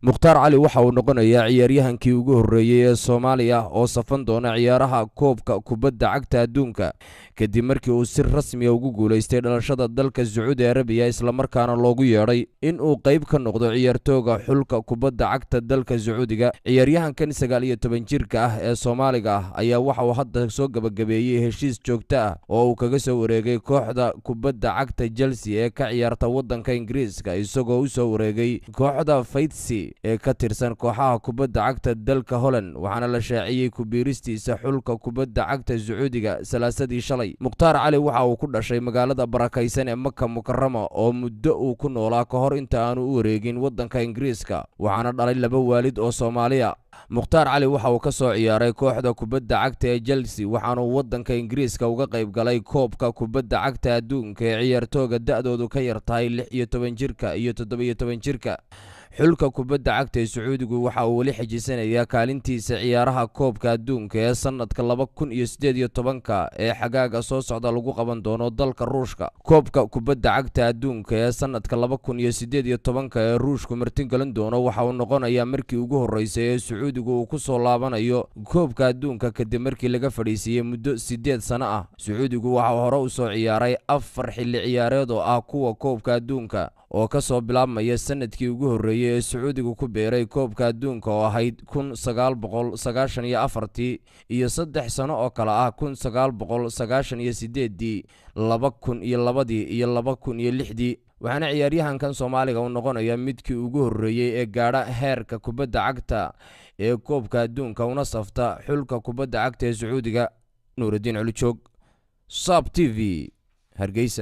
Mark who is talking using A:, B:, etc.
A: Mukhtaar Cali waxa uu noqonayaa ciyaaryahankii ugu horreeyay ee Soomaaliya oo safan doona ciyaaraha koobka kubadda cagta adduunka kadib markii uu si rasmi ah ugu guuleystay dhalashada dalka Sacuudi Arabiya isla markaana loogu yeedhay in uu qayb ka noqdo ciyaartooyga xulka kubadda cagta dalka Sacuudiga. Ciyaaryahankan 19 jirka ah ee Soomaaliga ah ayaa waxa uu hadda soo gabagabeeyay heshiis joogto ah oo uu kaga soo wareegay kooxda kubadda cagta Chelsea ee ka ciyaarta waddanka Ingiriiska isagoo u soo wareegay kooxda Faydsi ee ka tirsan kooxaha kubadda cagta dalka Holland waxaana la shaaciyay ku biiristiisa xulka kubadda cagta Sacuudiga salaasadii shalay. Mukhtaar Cali waxa uu ku dhashay magaalada barakaysan ee Makka Mukarrama oo muddo uu ku noolaa ka hor inta aanu u wareegin waddanka Ingiriiska waxaana dhalay laba waalid oo Soomaaliya. Mukhtaar Cali waxa uu ka soo ciyaaray kooxda kubadda cagta ee Chelsea waxaana uu waddanka Ingiriiska uga qayb galay koobka kubadda cagta adduunka ee ciyaartooyga da'doodu ka yar tahay 16 jirka iyo 17 jirka. xulka kubadda cagta ee Sacuudigu waxa uu wali xajisanayaa kaalintiisa ciyaaraha koobka adduunka ee sanadka 2018 ee xagaaga soo socda lagu qaban doono dalka Ruushka. Koobka kubadda cagta adduunka ee sanadka 2018 ee Ruushku martigelin doono waxa uu noqonayaa markii ugu horeysay ee Sacuudigu uu ku soo laabanayo koobka adduunka kadib markii laga fadhiisiyay muddo 8 sano ah. Sacuudigu waxa uu hore u soo ciyaaray 4 xilli ciyaareed oo ah kuwa koobka adduunka oo ka soo bilaabmaya sanadkii ugu horreeyay ee Sacuudigu ku beeray koobka adduunka oo ahayd 1994 iyo 3 sano oo kale ah 1998 2002 iyo 2006 waxaana ciyaaryahankan Soomaaliga uu noqonayaa midkii ugu horreeyay ee gaadha heerka kubadda cagta ee koobka adduunka una safta xulka kubadda cagta ee Sacuudiga. Nuuridiin Culujoog, Sab TV, Hargeysa.